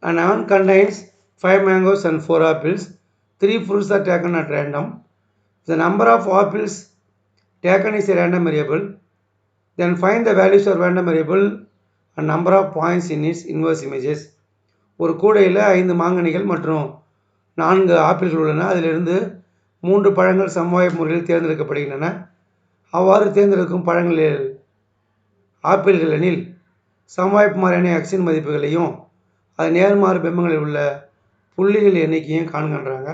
An ant contains 5 mangoes and 4 apples. 3 fruits are taken at random. The number of apples taken is a random variable. Then find the values of random variable and number of points in its inverse images. ஒரு கூடையில் 5 மாங்கனிகள் மற்றும் 4 ஆப்பிள்கள் உள்ளன. அதிலிருந்து 3 பழங்கள் சமவாய்ப்பு முறையில் தேர்ந்தெடுக்கப்படுகின்றன. அவ்வாறு தேர்ந்தெடுக்கும் பழங்களில் ஆப்பிள்கள் எனில் சமவாய்ப்பு மாறியான எக்ஸின் மதிப்புகளையும் அது நேர்மாறு பிம்பங்களில் உள்ள புள்ளிகள் எண்ணிக்கையும் காண்கின்றாங்க.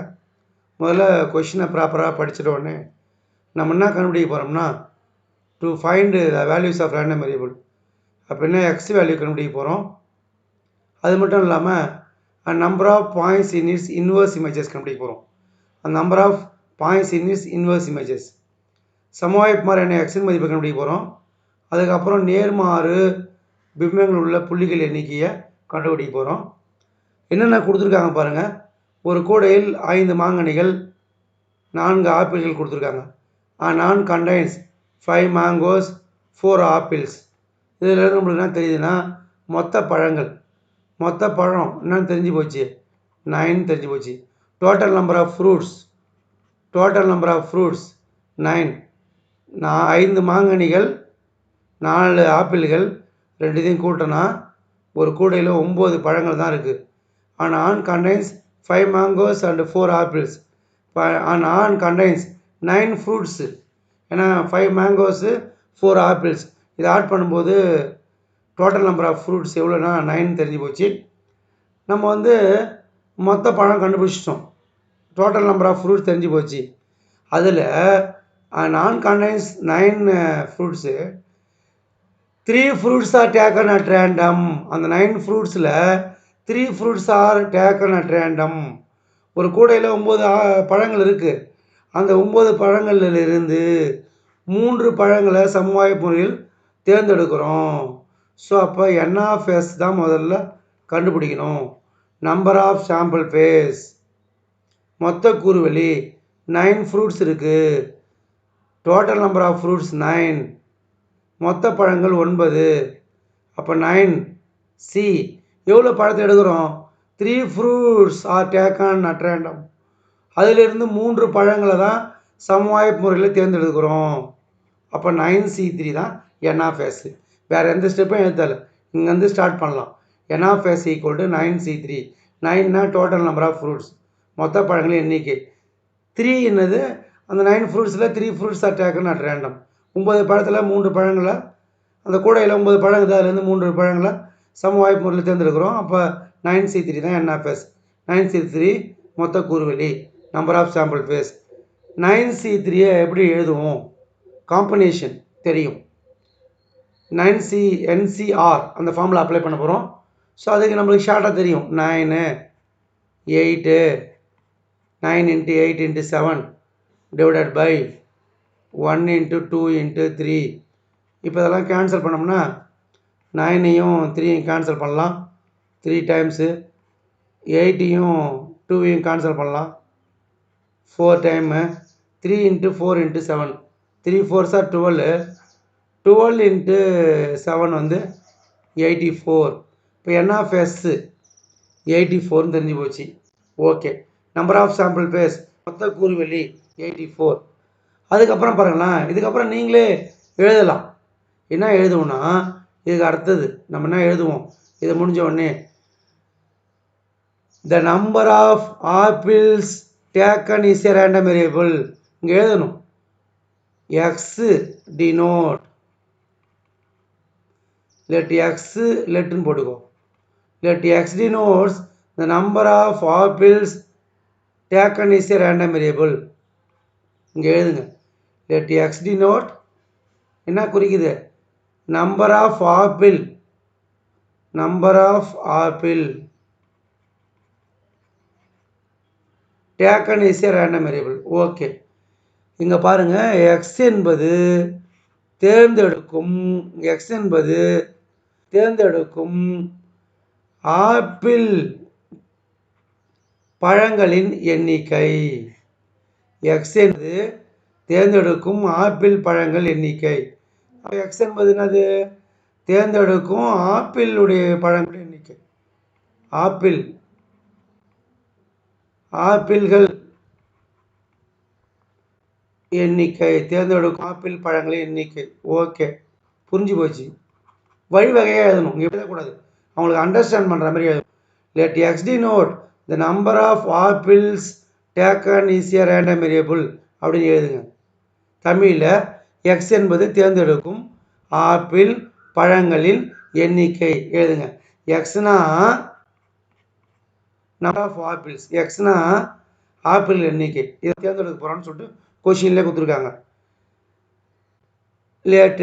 முதல்ல கொஷினை ப்ராப்பராக படிச்சிட்ட உடனே நம்ம என்ன கண்டுபிடிக்க போகிறோம்னா to find the values of random variable அப்படின்னா எக்ஸ் வேல்யூ கண்டுபிடிக்க போகிறோம். அது மட்டும் இல்லாமல் number of points in its inverse images கண்டுபிடிக்க போகிறோம். அந்த number of points in its inverse images சமவாய்ப்பு மாறியான எக்ஸின் மதிப்பை கண்டுபிடிக்க போகிறோம். அதுக்கப்புறம் நேர்மாறு பிம்பங்கள் உள்ள புள்ளிகள் எண்ணிக்கையை கண்டுபிடிக்க போகிறோம். என்னென்ன கொடுத்துருக்காங்க பாருங்கள். ஒரு கூடையில் 5 மாங்கனிகள் 4 ஆப்பிள்கள் கொடுத்துருக்காங்க. நான் கண்டைன்ஸ் 5 மேங்கோஸ் 4 ஆப்பிள்ஸ். இதில் நம்மளுக்கு என்ன தெரியுதுன்னா மொத்த பழம் என்னன்னு தெரிஞ்சு போச்சு, 9 தெரிஞ்சு போச்சு. Total number of fruits 9. 5 மாங்கனிகள் 4 ஆப்பிள்கள் ரெண்டுத்தையும் கூட்டினா ஒரு கூடையில் 9 பழங்கள் தான் இருக்குது. ஆனால் கண்டைன்ஸ் 5 மேங்கோஸ் அண்ட் 4 ஆப்பிள்ஸ். ஆன் கண்டைன்ஸ் 9 ஃப்ரூட்ஸு. ஏன்னா 5 மேங்கோஸு 4 ஆப்பிள்ஸ் இதை ஆட் பண்ணும்போது டோட்டல் நம்பர் ஆஃப் ஃப்ரூட்ஸ் எவ்வளோனா 9 தெரிஞ்சு போச்சு. நம்ம மொத்த பழம் கண்டுபிடிச்சிட்டோம். டோட்டல் நம்பர் ஆஃப் ஃப்ரூட்ஸ் தெரிஞ்சு போச்சு. அதில் நான் contains 9 fruits 3 fruits are taken at random. அந்த 9 ஃப்ரூட்ஸில் 3 fruits are taken at random. ஒரு கூடையில் 9 பழங்கள் இருக்குது. அந்த 9 பழங்களிலிருந்து 3 பழங்களை சமவாய்ப்பு முறையில் தேர்ந்தெடுக்கிறோம். ஸோ அப்போ NF தான் முதல்ல கண்டுபிடிக்கணும். நம்பர் ஆஃப் சாம்பிள் பேஸ் மொத்த கூறுவெளி 9 ஃப்ரூட்ஸ் இருக்குது. Total number of fruits 9. மொத்த பழங்கள் 9. அப்போ 9 சி. எவ்வளோ பழத்தை எடுக்கிறோம்? 3 fruits are taken at random. அதிலிருந்து 3 பழங்களை தான் சமவாய்ப்பு முறையில் தேர்ந்தெடுக்கிறோம். அப்போ 9C3 தான் NF. வேறு எந்த ஸ்டெப்பும் எழுத்தலை, இங்கேருந்து ஸ்டார்ட் பண்ணலாம். NF equal to 9C3. 9னா டோட்டல் நம்பர் ஆஃப் ஃப்ரூட்ஸ் மொத்த பழங்களின் எண்ணிக்கை. 3 என்னது? அந்த 9 ஃப்ரூட்ஸில் 3 fruits are taken at random. 9 பழத்தில் 3 பழங்களை, அந்த கூடையில் 9 பழங்கள், அதுலேருந்து 3 பழங்களை சமவாய்ப்பு முறையில் தேர்ந்தெடுக்கிறோம். அப்போ 9C3 தான் NF. 9C3 மொத்த கூறுவெளி number of sample space. 9C3 எப்படி எழுதுவோம்? காம்பினேஷன் தெரியும். 9NCR அந்த ஃபார்மில் அப்ளை பண்ண போகிறோம். ஸோ அதுக்கு நம்மளுக்கு ஷார்ட்டாக தெரியும். 9 8 9 × 8 × 7 டிவைடட் பை 1 × 2 × 3. இப்போ இதெல்லாம் கேன்சல் பண்ணோம்னா 9ஐயும் 3ஐயும் கேன்சல் பண்ணலாம் 3 டைம்ஸு. 8ஐயும் 2ஐயும் கேன்சல் பண்ணலாம் 4 டைமு. 3 × 4 × 7 3 4s are 12. 12 × 7 84. இப்போ NF 84 தெரிஞ்சு போச்சு. Okay. Number of sample space மொத்த கூறுவெளி 84. அதுக்கப்புறம் பாருங்களேன், இதுக்கப்புறம் நீங்களே எழுதலாம். என்ன எழுதுவோம்னா இதுக்கு அடுத்தது நம்ம என்ன எழுதுவோம்? இது முடிஞ்ச உடனே the number of apples taken is a random variable. இங்கே எழுதணும். எக்ஸ் டினோட் லெட் எக்ஸ் லெட்டுன்னு போட்டுக்கோ. Let X denotes the number of apples taken is a random variable. இங்கே எழுதுங்க. லெட் எக்ஸ் டினோட் என்ன குறிக்குது? Number of apple taken is a random variable. Okay. இங்கே பாருங்கள், எக்ஸ் என்பது தேர்ந்தெடுக்கும் ஆப்பிள் பழங்களின் எண்ணிக்கை. எக்ஸ் என்பது தேர்ந்தெடுக்கும் ஆப்பிள் பழங்கள் எண்ணிக்கை. எக்ஸ் என்பது என்னது? தேர்ந்தெடுக்கும் ஆப்பிளுடைய பழங்கள் எண்ணிக்கை. ஆப்பிள்கள் எண்ணிக்கை, தேர்ந்தெடுக்கும் ஆப்பிள் பழங்களின் எண்ணிக்கை. ஓகே, புரிஞ்சு போச்சு. வழிவகையாக எழுதணும், இங்கே எழுதக்கூடாது, அவங்களுக்கு அண்டர்ஸ்டாண்ட் பண்ணுற மாதிரி எழுதணும். Let X denote the number of apples taken is a random variable அப்படின்னு எழுதுங்க. தமிழில் எக்ஸ் என்பது தேர்ந்தெடுக்கும் ஆப்பிள் பழங்களின் எண்ணிக்கை எழுதுங்க. எக்ஸ்னா நம்பர் ஆஃப் ஆப்பிள்ஸ், எக்ஸ்னா ஆப்பிள் எண்ணிக்கை, இதை தேர்ந்தெடுக்க போகிறான்னு சொல்லிட்டு கொஷின்லேயே கொடுத்துருக்காங்க. Let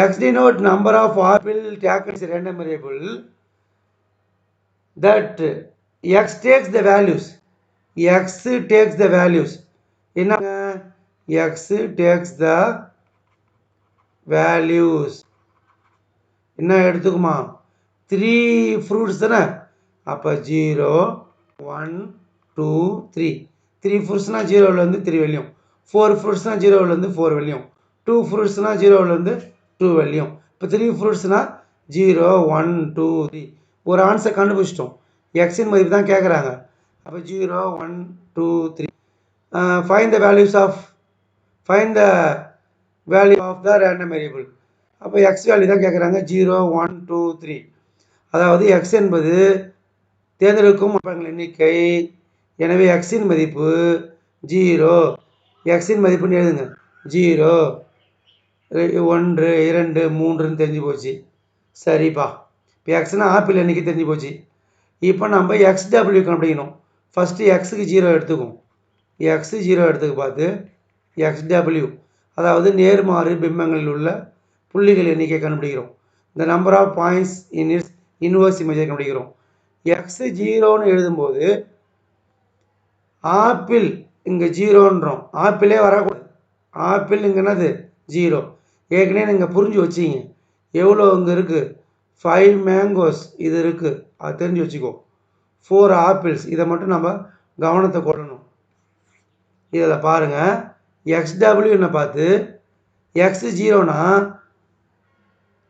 x denote number of apple taken as a random variable that x takes the values. X takes the values. என்ன x takes the values. என்ன எடுத்துக்குமா 3 fruits தானே, அப்போ 0 1 2 3. 3 fruitsனா 0லேருந்து 3 வெளியும், 4 fruitsனா 0லேருந்து 4 வெளியும், 2 fruitsனா 0லேருந்து 2 வெளியும். இப்போ 3 fruitsனா 0 1 2 3. ஒரு ஆன்சர் கண்டுபிடிச்சிட்டோம். எக்ஸின் மதிப்பு தான் கேட்குறாங்க. அப்போ 0 1 2 3. Find the value of the random variable. அப்போ எக்ஸ் வேல்யூ தான் கேட்குறாங்க, 0 1 2 3. அதாவது எக்ஸ் என்பது தேர்ந்தெடுக்கும் எண்ணிக்கை. எனவே எக்ஸின் மதிப்பு 0. எக்ஸின் மதிப்புன்னு எழுதுங்க, 0 1 2 3ன்னு தெரிஞ்சு போச்சு. சரிப்பா, இப்போ எக்ஸ்னா ஆப்பிள் எண்ணிக்கை தெரிஞ்சு போச்சு. இப்போ நம்ம XW கண்டுபிடிக்கணும். ஃபஸ்ட்டு எக்ஸுக்கு 0 எடுத்துக்கும், எக்ஸு 0 எடுத்துக்க பார்த்து XW, அதாவது நேர்மாறு பிம்பங்களில் உள்ள புள்ளிகள் எண்ணிக்கை கண்டுபிடிக்கிறோம். இந்த number of points in its inverse இமேஜை கண்டுபிடிக்கிறோம். எக்ஸு 0ன்னு எழுதும்போது ஆப்பிள் இங்கே 0ன்றோம், ஆப்பிளே வரக்கூடாது. ஆப்பிள் இங்கே என்னது 0. ஏற்கனவே நீங்கள் புரிஞ்சு வச்சிங்க எவ்வளோ இங்கே இருக்குது, 5 மேங்கோஸ் இது இருக்குது, அது தெரிஞ்சு வச்சுக்கோ. 4 ஆப்பிள்ஸ், இதை மட்டும் நம்ம கவனத்தை கொள்ளணும். இதில் பாருங்கள், XW என்ன பார்த்து எக்ஸ் 0னா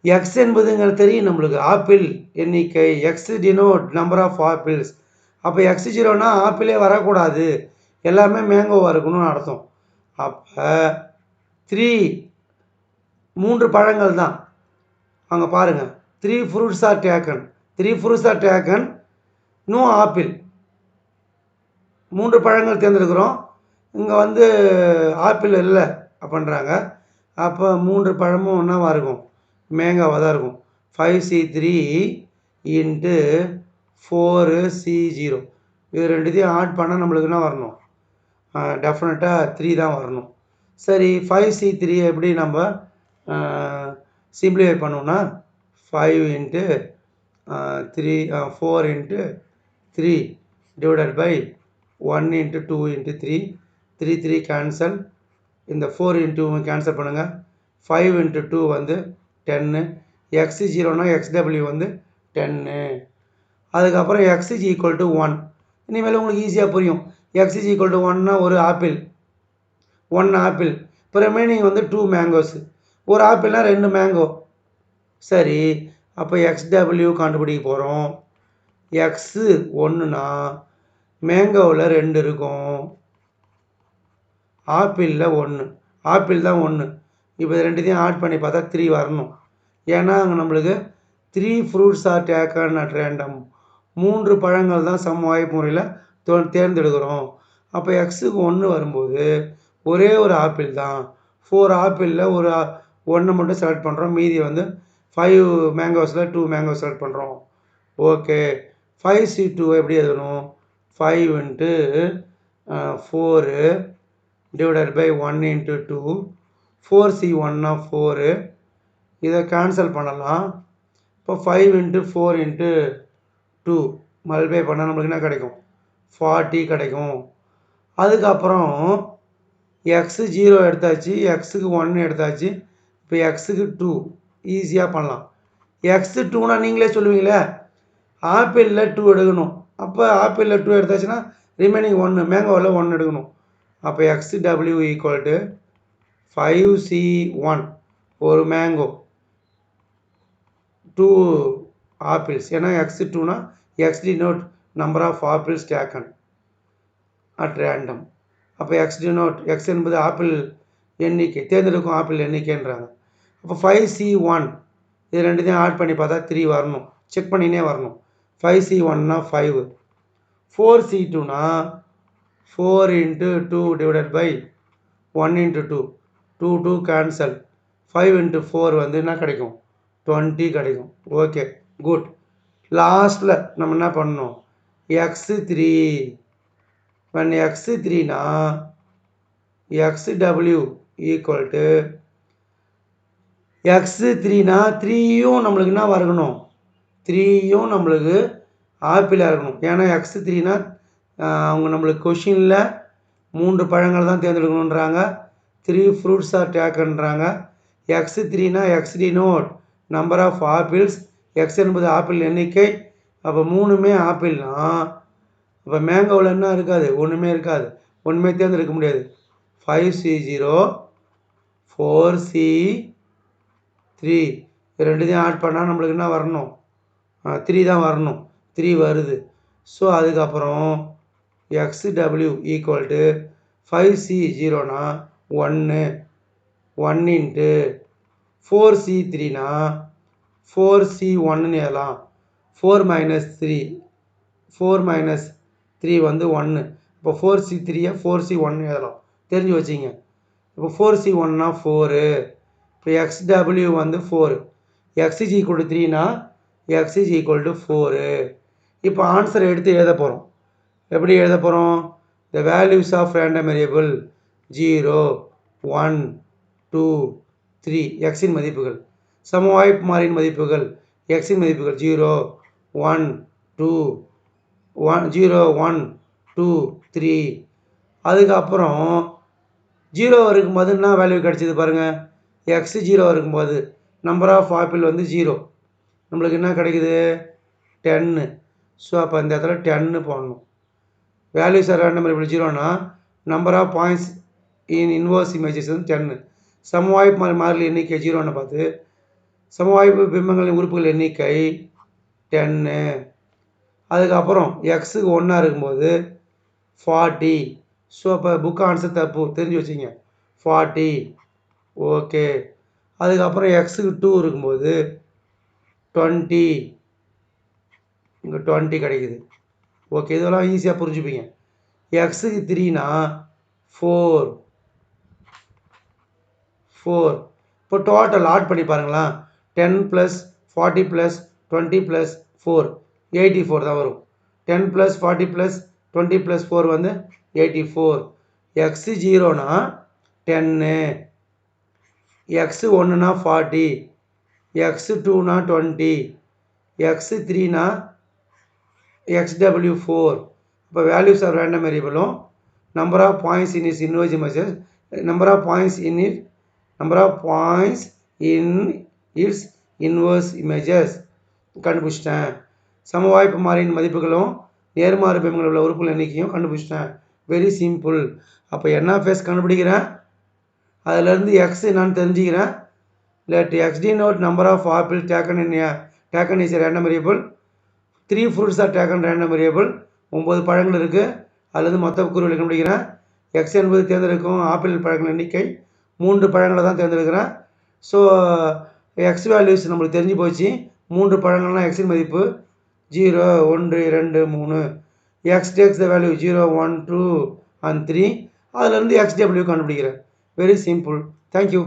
எக்ஸ் என்பதுங்கிறது தெரியும் நம்மளுக்கு, ஆப்பிள் எண்ணிக்கை. X denote number of apples. அப்போ எக்ஸ் 0னா ஆப்பிளே வரக்கூடாது, எல்லாமே மேங்கோவாக இருக்கணும்னு அர்த்தம். அப்போ 3 பழங்கள் தான் அங்கே பாருங்கள். 3 fruits are taken. 3 fruits are taken, no apple. 3 பழங்கள் தேர்ந்தெடுக்கிறோம், இங்கே வந்து ஆப்பிள் இல்லை அப்படின்றாங்க. அப்போ 3 பழமும் என்னவாக இருக்கும், மேங்கோவாக தான் இருக்கும். 5C3 into 4C0. இது ரெண்டுத்தையும் ஆட் பண்ணால் நம்மளுக்கு என்ன வரணும், டெஃபினட்டாக 3 தான் வரணும். சரி, 5C3 எப்படி நம்ம சிம்பிளிஃபை பண்ணோம்னா 5 into 3 4 into 3 divided by 1 into 2 into 3. 3 3 cancel, இந்த 4 இன்ட்டு கேன்சல் பண்ணுங்கள். 5 இன்ட்டு 2 வந்து 10. எக்ஸ் 0னா XW வந்து 10. அதுக்கப்புறம் x is equal to 1. இனிமேல் உங்களுக்கு ஈஸியாக புரியும். x is equal to 1னா ஒரு ஆப்பிள், 1 ஆப்பிள். இப்போ ரிமைனிங் வந்து 2 மேங்கோஸ். ஒரு ஆப்பிள்னா 2 மேங்கோ. சரி, அப்போ XW கண்டுபிடிக்க போகிறோம். எக்ஸு 1னா மேங்கோவில் 2 இருக்கும், ஆப்பிளில் 1. ஆப்பிள் தான் 1. இப்போ ரெண்டுத்தையும் ஆட் பண்ணி பார்த்தா 3 வரணும். ஏன்னா அங்கே நம்மளுக்கு 3 fruits are taken at random. 3 பழங்கள் தான் சம வாய்ப்பு முறையில் தேர்ந்தெடுக்கிறோம். அப்போ எக்ஸுக்கு 1 வரும்போது ஒரே ஒரு ஆப்பிள் தான். 4 ஆப்பிளில் ஒரு 1 மட்டும் செலக்ட் பண்ணுறோம், மீதி வந்து 5 மேங்கோஸில் 2 மேங்கோ செலக்ட் பண்ணுறோம். ஓகே, 5C2 எப்படி எழுதணும், 5 இன்ட்டு 4 டிவைடட் பை 1 இன்ட்டு 2. 4C1னா 4, இதை கேன்சல் பண்ணலாம். இப்போ 5 இன்ட்டு 4 இன்ட்டு 2 மல்டிப்ளை பண்ணால் நம்மளுக்கு என்ன கிடைக்கும், 40 கிடைக்கும். அதுக்கப்புறம் எக்ஸு 0 எடுத்தாச்சு, எக்ஸுக்கு 1 எடுத்தாச்சு. இப்போ எக்ஸுக்கு 2 ஈஸியாக பண்ணலாம். எக்ஸு 2னா நீங்களே சொல்லுவீங்களே, ஆப்பிளில் 2 எடுக்கணும். அப்போ ஆப்பிளில் 2 எடுத்தாச்சுன்னா ரிமைனிங் 1, மேங்கோவில் 1 எடுக்கணும். அப்போ XW ஈக்குவல் டு 5C1 ஒரு மேங்கோ, 2 ஆப்பிள்ஸ். ஏன்னா x 2னா X denote number of apples taken at random. அப்போ எக்ஸ் டினோட் எக்ஸ் என்பது ஆப்பிள் எண்ணிக்கை, தேர்ந்தெடுக்கும் ஆப்பிள் எண்ணிக்கைன்றாங்க. அப்போ 5C1 இது ரெண்டுத்தையும் ஆட் பண்ணி பார்த்தா 3 வரணும், செக் பண்ணினே வரணும். 5C1னா 5, 4C2னா 4 × 2 டிவைடட் பை 1 × 2, 2 2 கேன்சல், 5 × 4 வந்து என்ன கிடைக்கும், 20 கிடைக்கும். Okay good. லாஸ்ட்டில் நம்ம என்ன பண்ணணும், x3 when x3னா xw ஈக்குவல் டு x3னா 3யும் நம்மளுக்கு என்ன வரணும், 3யும் நம்மளுக்கு ஆப்பிளாக இருக்கணும். ஏன்னா x3னா அவங்க நம்மளுக்கு கொஷினில் 3 பழங்கள் தான் தேர்ந்தெடுக்கணுன்றாங்க, 3 ஃப்ரூட்ஸ் ஆர் டேக்கன்றாங்க. x3னா X denote number of apples, X என்பது ஆப்பிள் எண்ணிக்கை. அப்போ 3மே ஆப்பிள்னா அப்போ மேங்கோவில் என்ன இருக்காது, ஒன்றுமே இருக்காது, ஒன்றுமே தேர்ந்தெடுக்க முடியாது. 5C0 4C3 இது ரெண்டுத்தையும் ஆட் பண்ணால் நம்மளுக்கு என்ன வரணும், 3 தான் வரணும், 3 வருது. ஸோ அதுக்கப்புறம் XW ஈக்குவல் டு 5C0னா 1 1 × 4C3னா 4C1ன்னு எழுதலாம். 4 - 3 வந்து 1. இப்போ 4C3யை 4C1ன்னு எழுதலாம், தெரிஞ்சு வச்சிங்க. இப்போ 4C1னா 4, இப்போ XW வந்து 4, x is equal to 3னா x is equal to 4. இப்போ ஆன்சரை எடுத்து எழுத போகிறோம். எப்படி எழுத போகிறோம், the values of random variable 0 1 2 3 எக்ஸின் மதிப்புகள், சமவாய்ப்பு மாறியின் மதிப்புகள் எக்ஸின் மதிப்புகள் 0 1 2 0 1 2 3. அதுக்கப்புறம் 0 இருக்கும்போது என்ன வேல்யூ கிடச்சிது பாருங்கள், எக்ஸ் 0 இருக்கும்போது நம்பர் ஆஃப் ஆப்பிள் வந்து 0, நம்மளுக்கு என்ன கிடைக்குது 10. ஸோ அப்போ இந்த இடத்துல 10 போடணும். வேல்யூஸ் ஆர் ரேண்டம் வேரியபிள் 0னா number of points in inverse images வந்து 10. சமவாய்ப்பு மாறிலி எண்ணிக்கை 0ன்னு பார்த்து சமவாய்ப்பு பிம்பங்களின் உறுப்புகள் எண்ணிக்கை 10. அதுக்கப்புறம் எக்ஸுக்கு 1 இருக்கும்போது 40. ஸோ அப்போ புக் ஆன்சர் தப்பு, தெரிஞ்சு வச்சிங்க 40. ஓகே. அதுக்கப்புறம் எக்ஸுக்கு 2 இருக்கும்போது 20, இங்கே 20 கிடைக்குது. ஓகே, இதெல்லாம் ஈஸியாக புரிஞ்சுப்பீங்க. எக்ஸுக்கு 3னா 4. இப்போ டோட்டல் ஆட் பண்ணி பாருங்களா, 10 + 40 + 20 + 4 84 தான் வரும். 10 + 40 + 20 + 4 வந்து 84. எக்ஸ் 0னா 10, எக்ஸ் 1னா 40, எக்ஸ் 2னா 20, எக்ஸ் 3னா XW 4. இப்போ வேல்யூஸ் ஆஃப் ரேண்டம் வேரியபிளும் number of points in its inverse images, number of points in its inverse images கண்டுபிடிச்சிட்டேன். சமவாய்ப்பு மாறியின் மதிப்புகளும் நேர்மாறு பிம்பங்களில் உள்ள உறுப்புகள் எண்ணிக்கையும் கண்டுபிடிச்சிட்டேன். Very simple. அப்போ என்எஃப்எஸ் கண்டுபிடிக்கிறேன், அதிலேருந்து எக்ஸ் என்னான்னு தெரிஞ்சுக்கிறேன். Let X denote number of apple taken is random variable. 3 fruits are taken random variable. 9 பழங்கள் இருக்குது, அதுலேருந்து மொத்த கூறுகளை கண்டுபிடிக்கிறேன். எக்ஸ் என்பது தேர்ந்தெடுக்கும் ஆப்பிள் பழங்கள் எண்ணிக்கை, 3 பழங்களை தான் தேர்ந்தெடுக்கிறேன். ஸோ எக்ஸ் வேல்யூஸ் நம்மளுக்கு தெரிஞ்சு போச்சு. 3 பழங்கள்னால் எக்ஸின் மதிப்பு 0 1 2 3. X takes the value 0 1 2 and 3. அதிலேருந்து XW கண்டுபிடிக்கிறேன். Very simple. தேங்க்யூ.